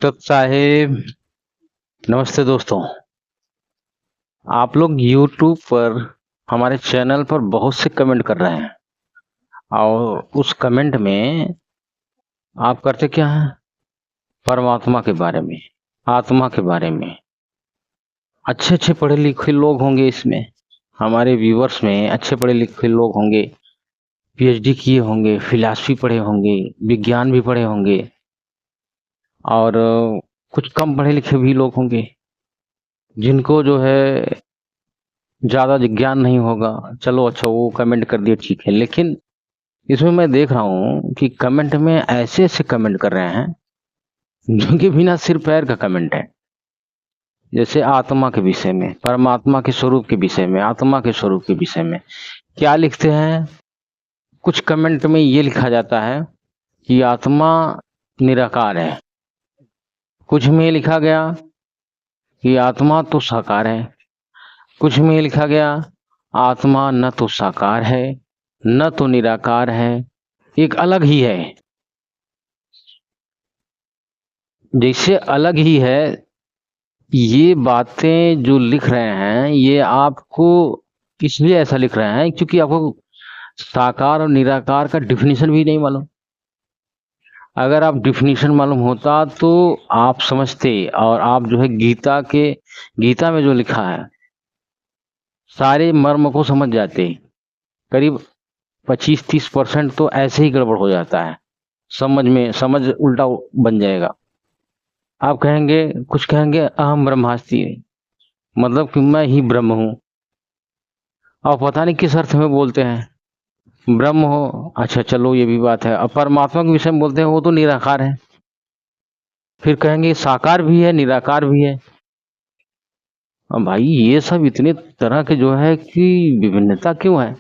तो साहेब, नमस्ते दोस्तों। आप लोग YouTube पर हमारे चैनल पर बहुत से कमेंट कर रहे हैं और उस कमेंट में आप करते क्या हैं? परमात्मा के बारे में, आत्मा के बारे में। अच्छे अच्छे पढ़े लिखे लोग होंगे इसमें, हमारे व्यूवर्स में अच्छे पढ़े लिखे लोग होंगे, PhD किए होंगे, फिलॉसफी पढ़े होंगे, विज्ञान भी पढ़े होंगे और कुछ कम पढ़े लिखे भी लोग होंगे जिनको जो है ज़्यादा ज्ञान नहीं होगा। चलो अच्छा, वो कमेंट कर दिए, ठीक है। लेकिन इसमें मैं देख रहा हूँ कि कमेंट में ऐसे ऐसे कमेंट कर रहे हैं जो कि बिना सिर पैर का कमेंट है। जैसे आत्मा के विषय में, परमात्मा के स्वरूप के विषय में, आत्मा के स्वरूप के विषय में क्या लिखते हैं। कुछ कमेंट में ये लिखा जाता है कि आत्मा निराकार है। कुछ में लिखा गया कि आत्मा तो साकार है। कुछ में लिखा गया आत्मा न तो साकार है न तो निराकार है, एक अलग ही है। जैसे अलग ही है, ये बातें जो लिख रहे हैं ये आपको इसलिए ऐसा लिख रहे हैं क्योंकि आपको साकार और निराकार का डिफिनीशन भी नहीं मालूम। अगर आप डिफिनीशन मालूम होता तो आप समझते और आप जो है गीता में जो लिखा है सारे मर्म को समझ जाते। करीब 25-30% तो ऐसे ही गड़बड़ हो जाता है, समझ उल्टा बन जाएगा। आप कहेंगे, कुछ कहेंगे अहम ब्रह्मास्मि, मतलब कि मैं ही ब्रह्म हूँ। और पता नहीं किस अर्थ में बोलते हैं ब्रह्म हो। अच्छा चलो, ये भी बात है। अब परमात्मा के विषय में बोलते हैं वो तो निराकार है। फिर कहेंगे साकार भी है निराकार भी है। अब भाई ये सब इतने तरह के जो है कि विभिन्नता क्यों है?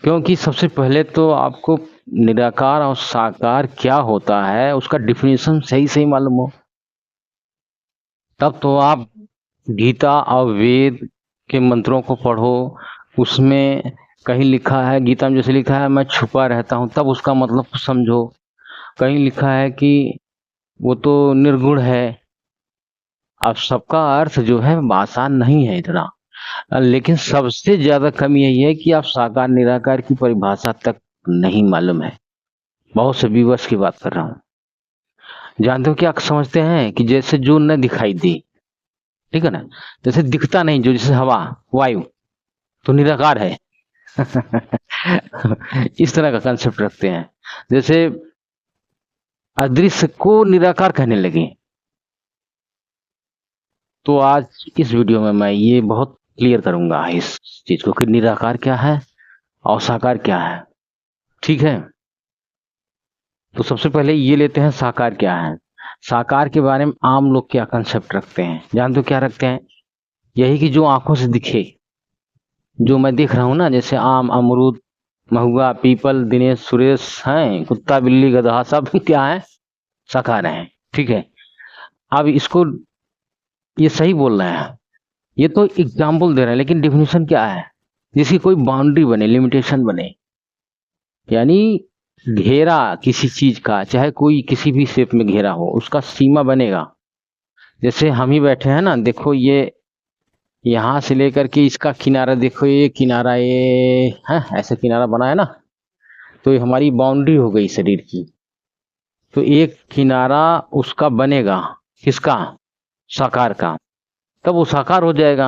क्योंकि सबसे पहले तो आपको निराकार और साकार क्या होता है उसका डिफिनेशन सही सही मालूम हो, तब तो आप गीता और वेद के मंत्रों को पढ़ो। उसमें कहीं लिखा है, गीता में जैसे लिखा है मैं छुपा रहता हूँ, तब उसका मतलब समझो। कहीं लिखा है कि वो तो निर्गुण है। अब सबका अर्थ जो है आसान नहीं है इतना, लेकिन सबसे ज्यादा कमी यही है कि आप साकार निराकार की परिभाषा तक नहीं मालूम है। बहुत से व्यूअर्स की बात कर रहा हूँ। जानते हो क्या समझते हैं कि जैसे जो न दिखाई दे, ठीक है ना, जैसे दिखता नहीं जो, जैसे हवा, वायु तो निराकार है। इस तरह का कंसेप्ट रखते हैं। जैसे अदृश्य को निराकार कहने लगे। तो आज इस वीडियो में मैं ये बहुत क्लियर करूंगा इस चीज को कि निराकार क्या है और साकार क्या है। ठीक है, तो सबसे पहले ये लेते हैं साकार क्या है। साकार के बारे में आम लोग क्या कंसेप्ट रखते हैं, जानते हो क्या रखते हैं? यही कि जो आंखों से दिखे, जो मैं देख रहा हूं ना, जैसे आम, अमरूद, महुआ, पीपल, दिनेश, सुरेश हैं, कुत्ता, बिल्ली, गधा, सब क्या है? साकार हैं। ठीक है, अब इसको ये सही बोल रहे हैं, ये तो एग्जाम्पल दे रहे हैं, लेकिन डिफिनेशन क्या है? जिसकी कोई बाउंड्री बने, लिमिटेशन बने, यानी घेरा किसी चीज का, चाहे कोई किसी भी शेप में घेरा हो, उसका सीमा बनेगा। जैसे हम ही बैठे हैं ना, देखो ये यहां से लेकर के इसका किनारा देखो, ये किनारा, ये है ऐसे किनारा बना है ना, तो ये हमारी बाउंड्री हो गई शरीर की। तो एक किनारा उसका बनेगा, किसका? साकार का, तब वो साकार हो जाएगा।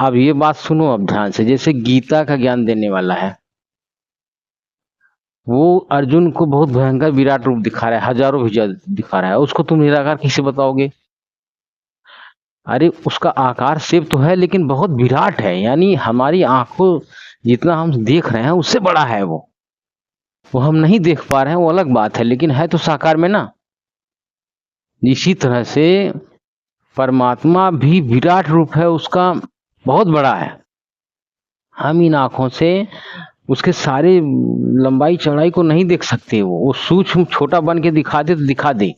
अब ये बात सुनो अब ध्यान से। जैसे गीता का ज्ञान देने वाला है, वो अर्जुन को बहुत भयंकर विराट रूप दिखा रहा है, हजारों भुजा दिखा रहा है, उसको तुम निराकार कैसे बताओगे? अरे उसका आकार शेप तो है लेकिन बहुत विराट है, यानी हमारी आंखों जितना हम देख रहे हैं उससे बड़ा है वो हम नहीं देख पा रहे हैं, वो अलग बात है, लेकिन है तो साकार में ना। इसी तरह से परमात्मा भी विराट रूप है उसका, बहुत बड़ा है। हम इन आंखों से उसके सारे लंबाई चौड़ाई को नहीं देख सकते। वो सूक्ष्म छोटा बन के दिखा दे तो दिखा दे,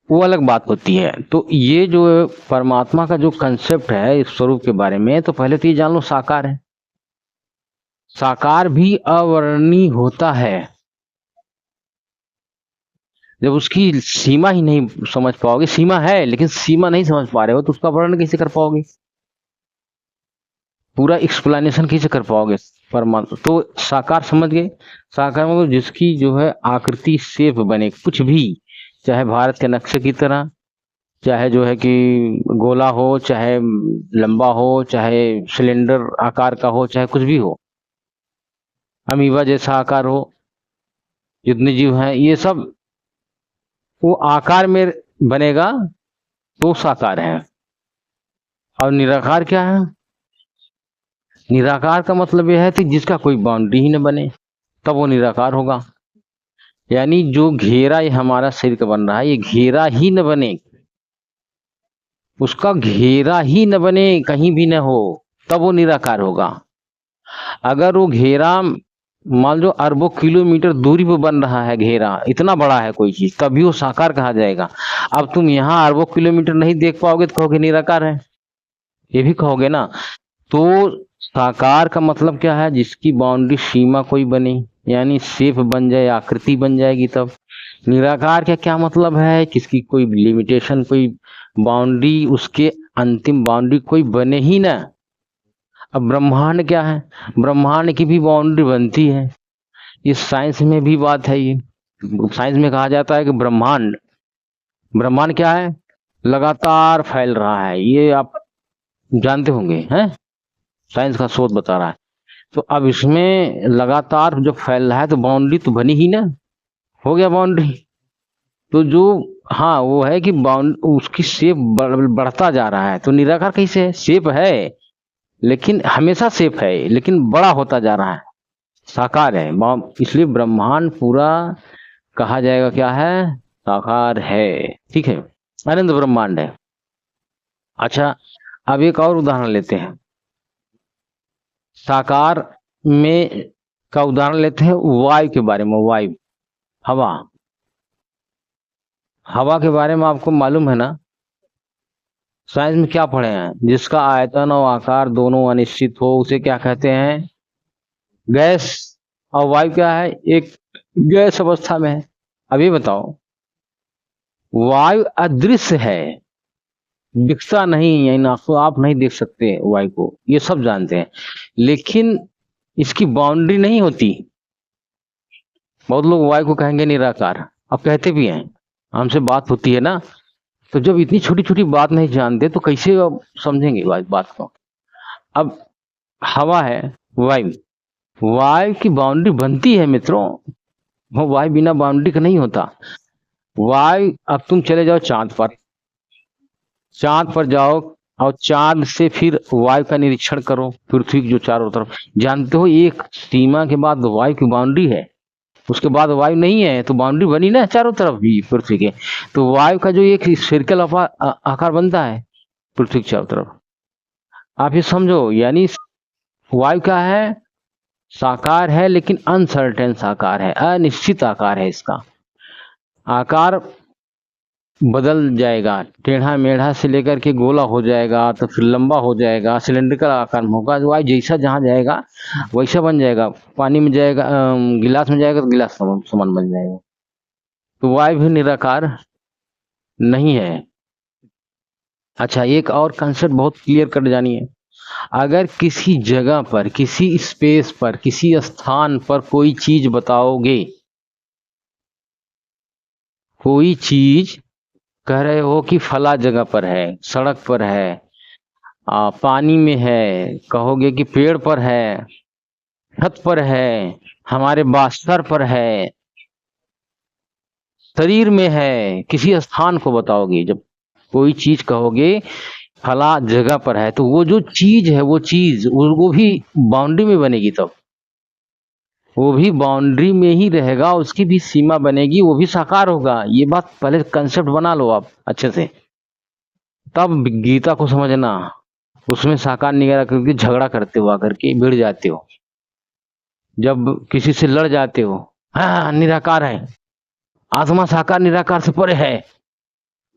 वो अलग बात होती है। तो ये जो परमात्मा का जो कंसेप्ट है इस स्वरूप के बारे में, तो पहले तो ये जान लो साकार है। साकार भी अवर्णनीय होता है। जब उसकी सीमा ही नहीं समझ पाओगे, सीमा है लेकिन सीमा नहीं समझ पा रहे हो, तो उसका वर्णन कैसे कर पाओगे, पूरा एक्सप्लेनेशन कैसे कर पाओगे परमात्मा। तो साकार समझ गए, साकार मतलब जिसकी जो है आकृति शेप बने, कुछ भी, चाहे भारत के नक्शे की तरह, चाहे जो है कि गोला हो, चाहे लंबा हो, चाहे सिलेंडर आकार का हो, चाहे कुछ भी हो, अमीबा जैसा आकार हो, जितने जीव हैं ये सब वो आकार में बनेगा तो साकार है। और निराकार क्या है, निराकार का मतलब यह है कि जिसका कोई बाउंड्री ही न बने, तब वो निराकार होगा। यानी जो घेरा ये हमारा शरीर का बन रहा है, ये घेरा ही न बने, उसका घेरा ही न बने, कहीं भी न हो, तब वो निराकार होगा। अगर वो घेरा मान लो अरबों किलोमीटर दूरी पर बन रहा है, घेरा इतना बड़ा है कोई चीज, तभी वो साकार कहा जाएगा। अब तुम यहाँ अरबों किलोमीटर नहीं देख पाओगे तो कहोगे निराकार है, ये भी कहोगे ना। तो साकार का मतलब क्या है, जिसकी बाउंड्री सीमा कोई बने, यानी शेप बन जाए, आकृति बन जाएगी तब। निराकार का क्या मतलब है, किसकी कोई लिमिटेशन, कोई बाउंड्री, उसके अंतिम बाउंड्री कोई बने ही ना। अब ब्रह्मांड क्या है, ब्रह्मांड की भी बाउंड्री बनती है, इस साइंस में भी बात है। ये साइंस में कहा जाता है कि ब्रह्मांड, ब्रह्मांड क्या है, लगातार फैल रहा है, ये आप जानते होंगे हैं, साइंस का शोध बता रहा है। तो अब इसमें लगातार जो फैल रहा है तो बाउंड्री तो बनी ही ना, हो गया बाउंड्री। तो जो, हाँ वो है कि बाउंड उसकी शेप बढ़ता जा रहा है, तो निराकार कैसे है, शेप है लेकिन हमेशा शेप है लेकिन बड़ा होता जा रहा है, साकार है। इसलिए ब्रह्मांड पूरा कहा जाएगा क्या है, साकार है, ठीक है, अनंत ब्रह्मांड है। अच्छा, अब एक और उदाहरण लेते हैं, साकार में का उदाहरण लेते हैं वायु के बारे में। वायु, हवा, हवा के बारे में आपको मालूम है ना, साइंस में क्या पढ़े हैं, जिसका आयतन और आकार दोनों अनिश्चित हो उसे क्या कहते हैं, गैस। और वायु क्या है, एक गैस अवस्था में है। अब ये बताओ, वायु अदृश्य है, दिखता नहीं है, ना तो आप नहीं देख सकते वायु को, ये सब जानते हैं, लेकिन इसकी बाउंड्री नहीं होती। बहुत लोग वायु को कहेंगे निराकार, अब कहते भी हैं, हमसे बात होती है ना, तो जब इतनी छोटी छोटी बात नहीं जानते तो कैसे अब समझेंगे बात को। अब हवा है, वायु, वायु की बाउंड्री बनती है मित्रों, वो वायु बिना बाउंड्री का नहीं होता। वायु, अब तुम चले जाओ चांद पर, चांद पर जाओ और चांद से फिर वायु का निरीक्षण करो, पृथ्वी की जो चारों तरफ, जानते हो एक सीमा के बाद वायु की बाउंड्री है, उसके बाद वायु नहीं है, तो बाउंड्री बनी ना चारों तरफ भी पृथ्वी के। तो वायु का जो एक सर्कल आकार बनता है पृथ्वी के चारों तरफ, आप ये समझो, यानी वायु क्या है, साकार है लेकिन अनसर्टेन साकार है, अनिश्चित आकार है, इसका आकार बदल जाएगा, टेढ़ा मेढ़ा से लेकर के गोला हो जाएगा, तो फिर लंबा हो जाएगा, सिलेंड्रिकल आकार में होगा, वायु जैसा जहाँ जाएगा वैसा बन जाएगा, पानी में जाएगा, गिलास में जाएगा तो गिलास समान बन जाएगा। तो वायु भी निराकार नहीं है। अच्छा, एक और कंसेप्ट बहुत क्लियर कर जानिए, अगर किसी जगह पर, किसी स्पेस पर, किसी स्थान पर कोई चीज बताओगे, कोई चीज कह रहे हो कि फला जगह पर है, सड़क पर है, पानी में है, कहोगे कि पेड़ पर है, छत पर है, हमारे बास्तर पर है, शरीर में है, किसी स्थान को बताओगे, जब कोई चीज कहोगे फला जगह पर है, तो वो जो चीज है, वो चीज वो भी बाउंड्री में बनेगी, तब वो भी बाउंड्री में ही रहेगा, उसकी भी सीमा बनेगी, वो भी साकार होगा। ये बात पहले कंसेप्ट बना लो आप अच्छे से, तब गीता को समझना। उसमें साकार निराकार करके झगड़ा करते हो, आकर के भिड़ जाते हो, जब किसी से लड़ जाते हो, हाँ निराकार है, आत्मा साकार निराकार से परे है,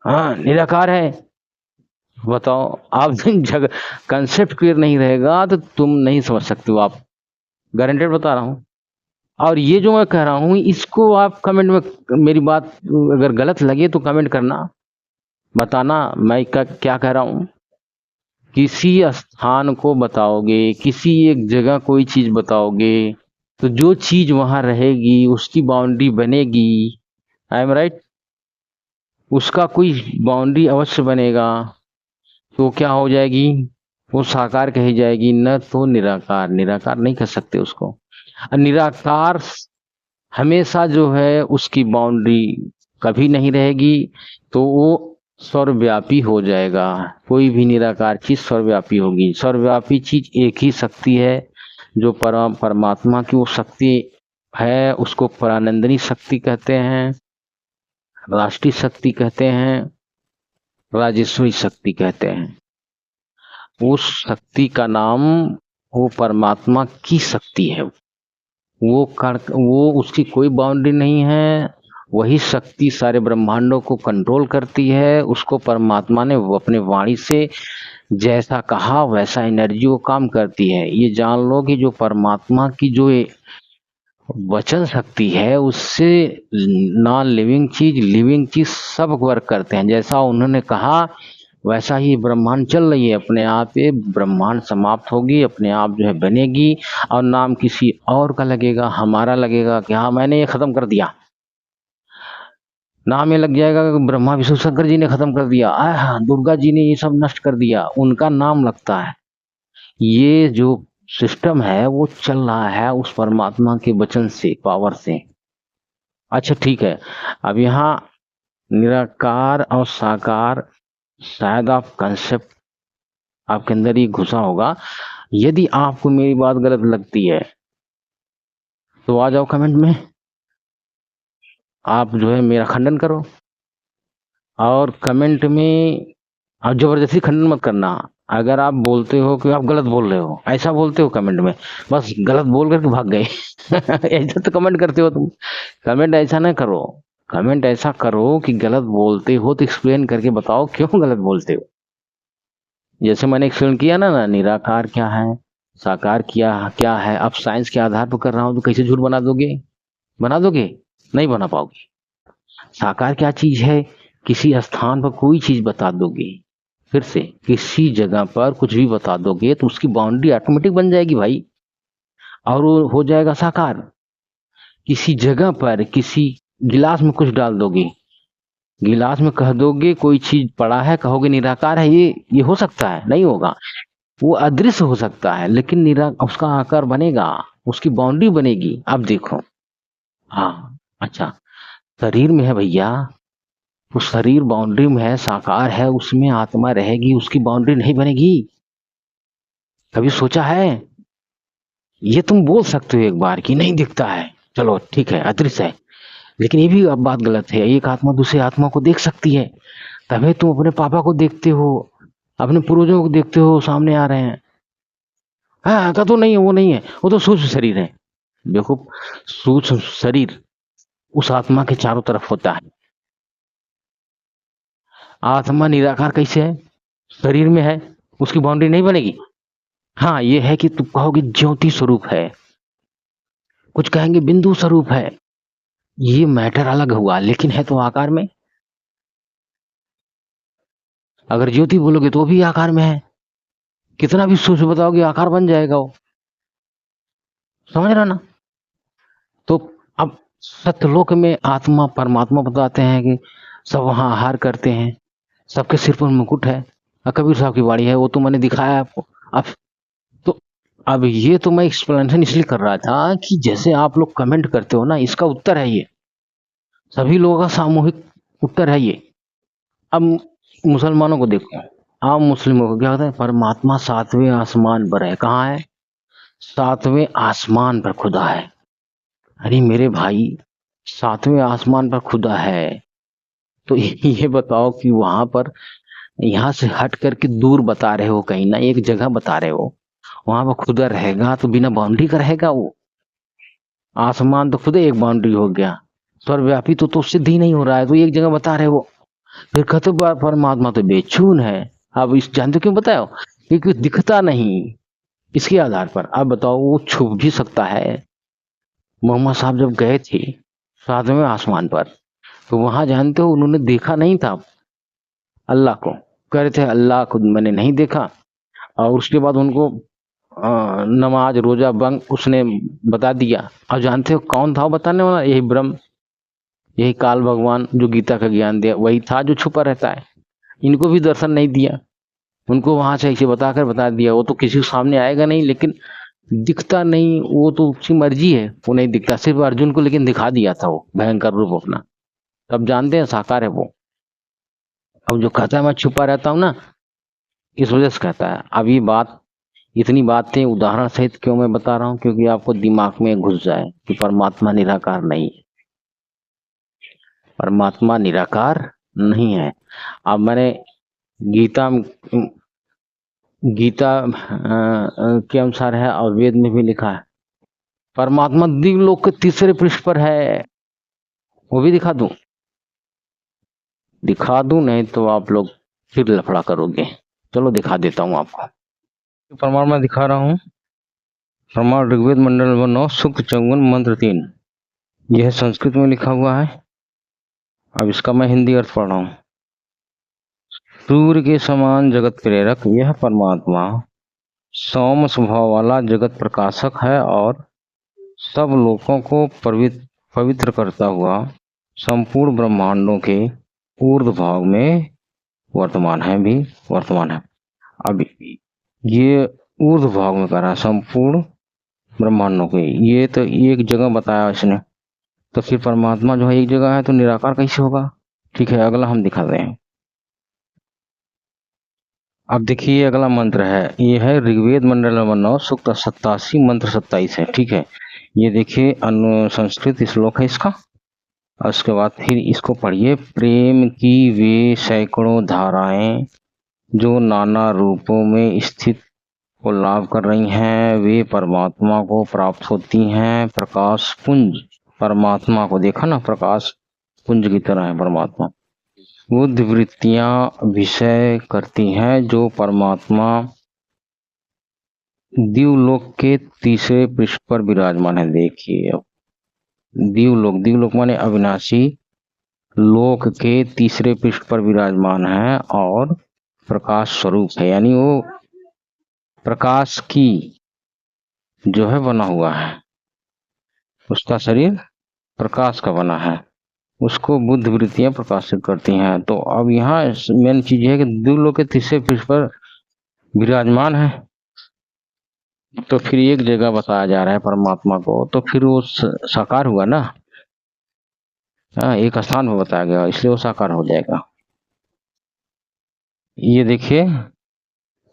हाँ निराकार है। बताओ, आप जगह कंसेप्ट क्लियर नहीं रहेगा तो तुम नहीं समझ सकते हो, आप गारंटेड बता रहा हूं। और ये जो मैं कह रहा हूँ इसको आप कमेंट में, मेरी बात अगर गलत लगे तो कमेंट करना, बताना मैं क्या कह रहा हूँ। किसी स्थान को बताओगे, किसी एक जगह कोई चीज बताओगे, तो जो चीज वहां रहेगी उसकी बाउंड्री बनेगी। I am right? उसका कोई बाउंड्री अवश्य बनेगा, तो क्या हो जाएगी, वो साकार कही जाएगी, न तो निराकार। निराकार नहीं कह सकते उसको। निराकार हमेशा जो है उसकी बाउंड्री कभी नहीं रहेगी, तो वो सर्वव्यापी हो जाएगा। कोई भी निराकार चीज सर्वव्यापी होगी। सर्वव्यापी चीज एक ही शक्ति है, जो परमात्मा की वो शक्ति है, उसको परानंदनी शक्ति कहते हैं, राष्ट्रीय शक्ति कहते हैं, राजेश्वरी शक्ति कहते हैं। उस शक्ति का नाम, वो परमात्मा की शक्ति है। वो उसकी कोई बाउंड्री नहीं है। वही शक्ति सारे ब्रह्मांडों को कंट्रोल करती है। उसको परमात्मा ने अपने वाणी से जैसा कहा वैसा एनर्जी वो काम करती है। ये जान लो कि जो परमात्मा की जो वचन शक्ति है, उससे नॉन लिविंग चीज, लिविंग चीज सब वर्क करते हैं। जैसा उन्होंने कहा वैसा ही ब्रह्मांड चल रही है। अपने आप ये ब्रह्मांड समाप्त होगी, अपने आप जो है बनेगी, और नाम किसी और का लगेगा, हमारा लगेगा कि हाँ मैंने ये खत्म कर दिया। नाम ये लग जाएगा कि ब्रह्मा विष्णु शंकर जी ने खत्म कर दिया, हाँ दुर्गा जी ने ये सब नष्ट कर दिया, उनका नाम लगता है। ये जो सिस्टम है वो चल रहा है उस परमात्मा के वचन से, पावर से। अच्छा ठीक है, अब यहाँ निराकार और साकार, शायद आप कंसेप्ट आपके अंदर ही घुसा होगा। यदि आपको मेरी बात गलत लगती है तो आ जाओ कमेंट में, आप जो है मेरा खंडन करो। और कमेंट में आप जबरदस्ती खंडन मत करना। अगर आप बोलते हो कि आप गलत बोल रहे हो, ऐसा बोलते हो कमेंट में, बस गलत बोल करके भाग गए ऐसा तो कमेंट करते हो तुम। कमेंट ऐसा ना करो। कमेंट ऐसा करो कि गलत बोलते हो तो एक्सप्लेन करके बताओ क्यों गलत बोलते हो। जैसे मैंने एक्सप्लेन किया ना, निराकार क्या है, साकार क्या क्या है। अब साइंस के आधार पर कर रहा हूं तो कैसे झूठ बना दोगे? बना दोगे? नहीं बना पाओगे। साकार क्या चीज है? किसी स्थान पर कोई चीज बता दोगे, फिर से किसी जगह पर कुछ भी बता दोगे तो उसकी बाउंड्री ऑटोमेटिक बन जाएगी भाई, और वो हो जाएगा साकार। किसी जगह पर किसी गिलास में कुछ डाल दोगे, गिलास में कह दोगे कोई चीज पड़ा है, कहोगे निराकार है, ये हो सकता है? नहीं होगा। वो अदृश्य हो सकता है लेकिन उसका आकार बनेगा, उसकी बाउंड्री बनेगी। अब देखो, हाँ अच्छा, शरीर में है भैया, तो शरीर बाउंड्री में है, साकार है, उसमें आत्मा रहेगी, उसकी बाउंड्री नहीं बनेगी? कभी सोचा है? ये तुम बोल सकते हो एक बार कि नहीं दिखता है, चलो ठीक है अदृश्य है, लेकिन ये भी अब बात गलत है। एक आत्मा दूसरी आत्मा को देख सकती है, तभी तुम अपने पापा को देखते हो, अपने पूर्वजों को देखते हो, सामने आ रहे हैं। हाँ का तो नहीं है, वो नहीं है, वो तो सूक्ष्म शरीर है। देखो, सूक्ष्म शरीर उस आत्मा के चारों तरफ होता है। आत्मा निराकार कैसे है? शरीर में है, उसकी बाउंड्री नहीं बनेगी। हाँ ये है कि तुम कहोगे ज्योति स्वरूप है, कुछ कहेंगे बिंदु स्वरूप है, ये मैटर अलग हुआ, लेकिन है तो आकार में। अगर ज्योति बोलोगे तो भी आकार में है, कितना भी सोच बताओगे आकार बन जाएगा वो। समझ रहा ना? तो अब सत्यलोक में आत्मा परमात्मा बताते हैं कि सब वहां आहार करते हैं, सबके सिर पर मुकुट है, और कबीर साहब की वाणी है, वो तो मैंने दिखाया आपको। अब तो अब ये तो मैं एक्सप्लेनेशन इसलिए कर रहा था कि जैसे आप लोग कमेंट करते हो ना, इसका उत्तर है ये, सभी लोगों का सामूहिक उत्तर है ये। अब मुसलमानों को देखो, आम मुस्लिमों को क्या होता है, परमात्मा सातवें आसमान पर है। कहाँ है? सातवें आसमान पर खुदा है। अरे मेरे भाई, सातवें आसमान पर खुदा है, तो ये बताओ कि वहां पर, यहाँ से हट करके दूर बता रहे हो, कहीं ना एक जगह बता रहे हो, वहां पर खुदा रहेगा तो बिना बाउंड्री का रहेगा वो? आसमान तो खुद एक बाउंड्री हो गया, सर्वव्यापी तो सिद्ध ही नहीं हो रहा है, तो एक जगह बता रहे हो। फिर कहते परमात्मा तो बेचून है। अब इस जानते क्यों बताओ? क्योंकि दिखता नहीं। इसके आधार पर अब बताओ, वो छुप भी सकता है, मोहम्मद साहब जब गए थे 7वें आसमान पर, तो वहां जानते हो उन्होंने देखा नहीं था अल्लाह को। कह रहे थे अल्लाह को मैंने नहीं देखा। और उसके बाद उनको नमाज रोजा बंग उसने बता दिया। और जानते हो कौन था वो बताने वाला? यही ब्रह्म, यही काल भगवान जो गीता का ज्ञान दिया, वही था जो छुपा रहता है। इनको भी दर्शन नहीं दिया, उनको वहां से ऐसे बताकर बता दिया। वो तो किसी के सामने आएगा नहीं, लेकिन दिखता नहीं, वो तो उसकी मर्जी है, वो नहीं दिखता। सिर्फ अर्जुन को लेकिन दिखा दिया था वो भयंकर रूप अपना। तब जानते हैं साकार है वो। अब जो कहता है मैं छुपा रहता हूं ना, इस वजह से कहता है। अब ये बात, इतनी बातें उदाहरण सहित क्यों मैं बता रहा हूं? क्योंकि आपको दिमाग में घुस जाए कि परमात्मा निराकार नहीं है। परमात्मा निराकार नहीं है। अब मैंने गीता गीता के अनुसार है, और वेद में भी लिखा है परमात्मा दिव्यलोक के तीसरे पृष्ठ पर है। वो भी दिखा दूं? दिखा दूं? नहीं तो आप लोग फिर लफड़ा करोगे। चलो दिखा देता हूं आपको। प्रमाण मैं दिखा रहा हूं। प्रमाण ऋग्वेद मंडल नंबर 9 सूक्त 54 मंत्र 3। यह संस्कृत में लिखा हुआ है। अब इसका मैं हिंदी अर्थ पढ़ रहा हूं। सूर्य के समान जगत प्रेरक यह परमात्मा सौम्य स्वभाव वाला जगत प्रकाशक है, और सब लोगों को पवित्र करता हुआ संपूर्ण ब्रह्मांडों के ऊर्ध्व भाग में वर्तमान है भी वर्तमान है। अब ये ऊर्ध्व भाग में कर रहा है संपूर्ण ब्रह्मांडों के। ये तो एक जगह बताया इसने, तो फिर परमात्मा जो है एक जगह है तो निराकार कैसे होगा? ठीक है, अगला हम दिखाते हैं। अब देखिए अगला मंत्र है, ये है ऋग्वेद मंडल नंबर 9 सूक्त 87 मंत्र 27 है। ठीक है, ये देखिए संस्कृत श्लोक है इसका। और उसके बाद फिर इसको पढ़िए। प्रेम की वे सैकड़ों धाराएं जो नाना रूपों में स्थित को लाभ कर रही हैं, वे परमात्मा को प्राप्त होती हैं। प्रकाश पुंज परमात्मा को देखा ना, प्रकाश पुंज की तरह है परमात्मा। बुद्ध वृत्तियां विषय करती हैं जो परमात्मा दिव्यलोक के तीसरे पृष्ठ पर विराजमान है। देखिए अब दिव्यलोक माने अविनाशी लोक के तीसरे पृष्ठ पर विराजमान है, और प्रकाश स्वरूप है, यानी वो प्रकाश की जो है बना हुआ है, उसका शरीर प्रकाश का बना है, उसको बुद्ध वृत्तियां प्रकाशित करती हैं। तो अब यहाँ मेन चीज है कि दिव्यलोक के तीसरे पृष्ठ पर विराजमान है, तो फिर एक जगह बताया जा रहा है परमात्मा को, तो फिर वो साकार हुआ ना। हाँ, एक स्थान में बताया गया, इसलिए वो साकार हो जाएगा। ये देखिए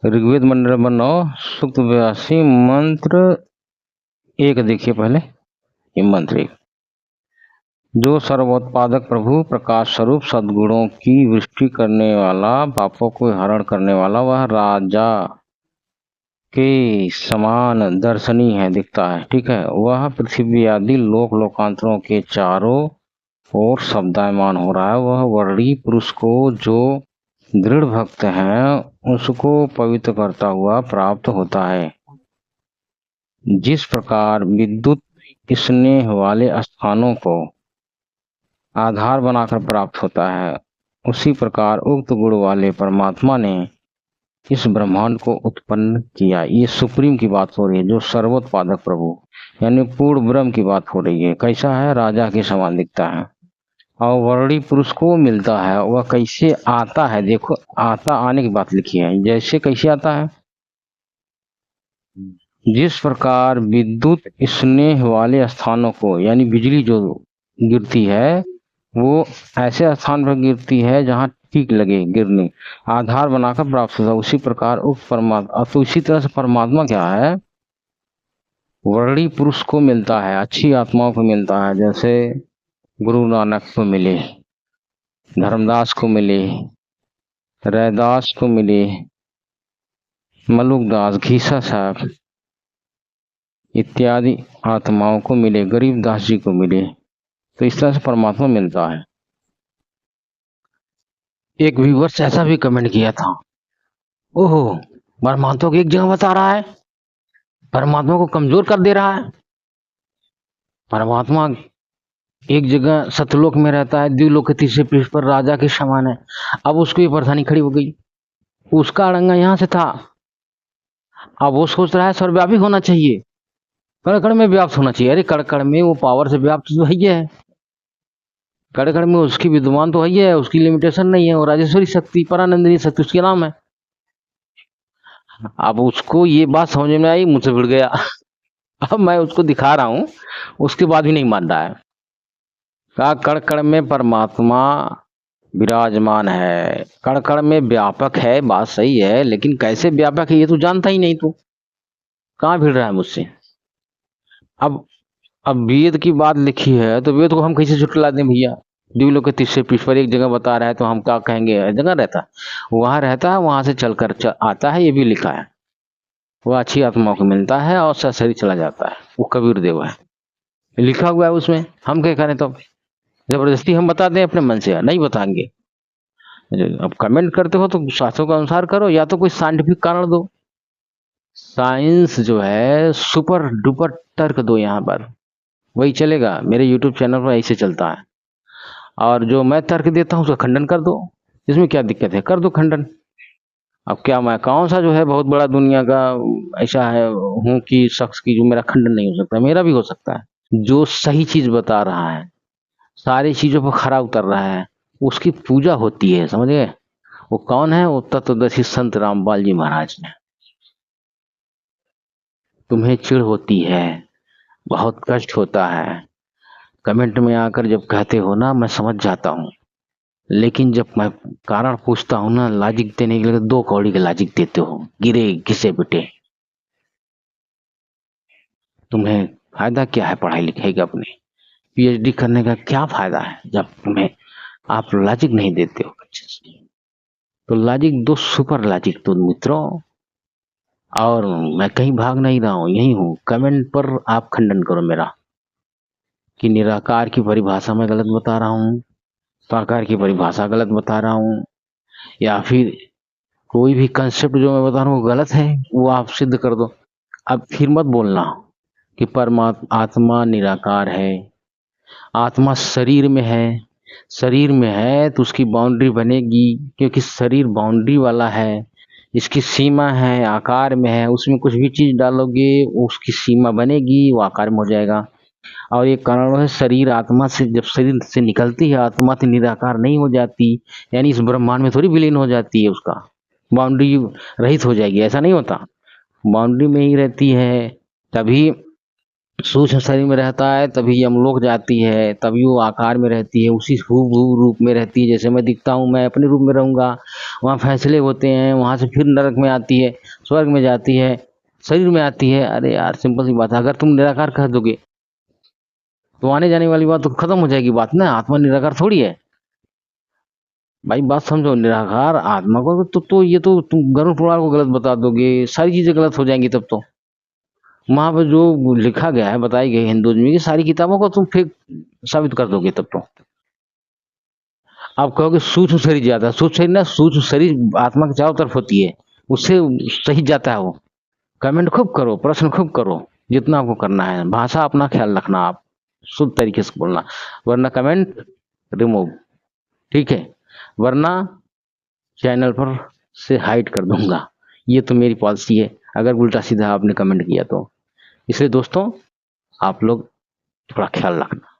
ऋग्वेद मंडल नंबर 9 सूक्त 82 मंत्र 1। देखिए पहले ये मंत्र 1। जो सर्वोत्पादक प्रभु प्रकाश स्वरूप सद्गुणों की वृष्टि करने वाला, पापों को हरण करने वाला, वह राजा के समान दर्शनीय है, दिखता है। ठीक है, वह पृथ्वी आदि लोकांतरों के चारों ओर शब्दायमान हो रहा है। वह वर्णी पुरुष को जो दृढ़ भक्त हैं उसको पवित्र करता हुआ प्राप्त होता है। जिस प्रकार विद्युत स्नेह वाले स्थानों को आधार बनाकर प्राप्त होता है, उसी प्रकार उक्त गुण वाले परमात्मा ने इस ब्रह्मांड को उत्पन्न किया। ये सुप्रीम की बात हो रही है, जो सर्वोत्पादक प्रभु यानी पूर्ण ब्रह्म की बात हो रही है। कैसा है? राजा के समान दिखता है। और वर्णी पुरुष को मिलता है, वह कैसे आता है? देखो, आता आने की बात लिखी है। जैसे कैसे आता है? जिस प्रकार विद्युत स्नेह वाले स्थानों को, यानी बिजली जो गिरती है वो ऐसे स्थान पर गिरती है जहां ठीक लगे गिरने, आधार बनाकर प्राप्त होता है, उसी प्रकार उक्त परमात्मा। तो इसी तरह से परमात्मा क्या है? वर्णी पुरुष को मिलता है, अच्छी आत्माओं को मिलता है। जैसे गुरु नानक को मिले, धर्मदास को मिले, रैदास को मिले, मलुकदास, घीसा साहब इत्यादि आत्माओं को मिले, गरीबदास जी को मिले। तो इस तरह से परमात्मा मिलता है। एक व्यूवर्स ऐसा भी कमेंट किया था, ओहो परमात्मा को एक जगह बता रहा है, परमात्मा को कमजोर कर दे रहा है। परमात्मा एक जगह सतलोक में रहता है, द्व्युलोक के तीसरे पृष्ठ पर राजा के समान है। अब उसको ये परेशानी खड़ी हो गई, उसका अड़ंगा यहाँ से था, अब वो सोच रहा है सर्वव्यापी होना चाहिए, कण कण में व्याप्त होना चाहिए। अरे कण कण में वो पावर से व्याप्त तो है, कण कण में उसकी विद्यमान तो है, उसकी लिमिटेशन नहीं है। वो राजेश्वरी शक्ति, परानंदिनी शक्ति उसके नाम है। अब उसको ये बात समझ में आई, मुझसे भिड़ गया। अब मैं उसको दिखा रहा हूं, उसके बाद भी नहीं मान रहा है। कहा कण कण में परमात्मा विराजमान है, कण कण में व्यापक है, बात सही है, लेकिन कैसे व्यापक है ये तो जानता ही नहीं। तू कहाँ भिड़ रहा है मुझसे? अब अब वेद की बात लिखी है तो वेद को हम कैसे झुटला दें भैया? द्व्युलोक के तीसरे पृष्ठ पर एक जगह बता रहा है तो हम क्या कहेंगे? जगह रहता है, वहां रहता है, वहां से चलकर आता है, ये भी लिखा है। वह अच्छी आत्माओं को मिलता है और ससरी चला जाता है। वो कबीर देव है, लिखा हुआ है उसमें। हम क्या करें? तो जबरदस्ती हम बता दें अपने मन से? नहीं बताएंगे। अब कमेंट करते हो तो शास्त्रों के अनुसार करो, या तो कोई साइंटिफिक कारण दो। साइंस जो है सुपर डुपर तर्क दो, यहाँ पर वही चलेगा। मेरे यूट्यूब चैनल पर ऐसे चलता है। और जो मैं तर्क देता हूँ उसका खंडन कर दो, इसमें क्या दिक्कत है? कर दो खंडन। अब क्या मैं कौन सा जो है बहुत बड़ा दुनिया का ऐसा है हूँ कि शख्स की जो मेरा खंडन नहीं हो सकता? मेरा भी हो सकता है। जो सही चीज बता रहा है, सारी चीजों पर खरा उतर रहा है, उसकी पूजा होती है, समझ गए? वो कौन है? वो तत्वदर्शी संत रामपाल जी महाराज ने। तुम्हें चिढ़ होती है, बहुत कष्ट होता है, कमेंट में आकर जब कहते हो ना, मैं समझ जाता हूँ। लेकिन जब मैं कारण पूछता हूँ ना लॉजिक देने के लिए, तो 2 कौड़ी के लॉजिक देते हो, गिरे घिसे पिटे। तुम्हें फायदा क्या है पढ़ाई लिखाई का? अपने पीएचडी करने का क्या फायदा है जब तुम्हें आप लॉजिक नहीं देते हो अच्छे से? तो लॉजिक दो, सुपर लॉजिक दो मित्रों। और मैं कहीं भाग नहीं रहा हूँ, यही हूँ। कमेंट पर आप खंडन करो मेरा कि निराकार की परिभाषा में गलत बता रहा हूँ, साकार की परिभाषा गलत बता रहा हूँ, या फिर कोई भी कंसेप्ट जो मैं बता रहा हूँ वो गलत है, वो आप सिद्ध कर दो। अब फिर मत बोलना कि परमात्मा आत्मा निराकार है, आत्मा शरीर में है। शरीर में है तो उसकी बाउंड्री बनेगी, क्योंकि शरीर बाउंड्री वाला है, इसकी सीमा है, आकार में है। उसमें कुछ भी चीज डालोगे उसकी सीमा बनेगी, वो आकार में हो जाएगा। और ये कारण है, शरीर आत्मा से जब शरीर से निकलती है, आत्मा से निराकार नहीं हो जाती, यानी इस ब्रह्मांड में थोड़ी विलीन हो जाती है, उसका बाउंड्री रहित हो जाएगी, ऐसा नहीं होता। बाउंड्री में ही रहती है। तभी सूक्ष्म शरीर में रहता है, तभी यमलोक जाती है, तभी वो आकार में रहती है, उसी हूबहू रूप में रहती है जैसे मैं दिखता हूँ। मैं अपने रूप में रहूंगा, वहाँ फैसले होते हैं, वहां से फिर नरक में आती है, स्वर्ग में जाती है, शरीर में आती है। अरे यार सिंपल सी बात है, अगर तुम निराकार कह दोगे तो आने जाने वाली बात तो खत्म हो जाएगी बात ना। आत्मा निराकार थोड़ी है भाई, बात समझो। निराकार आत्मा को तो ये तो तुम गरुड़ पुराण को गलत बता दोगे, सारी चीजें गलत हो जाएंगी तब तो। वहां पर जो लिखा गया है, बताई गई हिंदुइज्म की सारी किताबों को तुम फेक साबित कर दोगे तब तो। आप कहोगे सूक्ष्म शरीर जाता है, सूक्ष्म शरीर ना, सूक्ष्म शरीर आत्मा के चारों तरफ होती है, उससे सही जाता है वो। कमेंट खूब करो, प्रश्न खूब करो, जितना आपको करना है। भाषा अपना ख्याल रखना, आप शुद्ध तरीके से बोलना, वरना कमेंट रिमूव, ठीक है? वरना चैनल पर से हाइड कर दूंगा। ये तो मेरी पॉलिसी है, अगर उल्टा सीधा आपने कमेंट किया तो। इसलिए दोस्तों, आप लोग थोड़ा ख्याल रखना।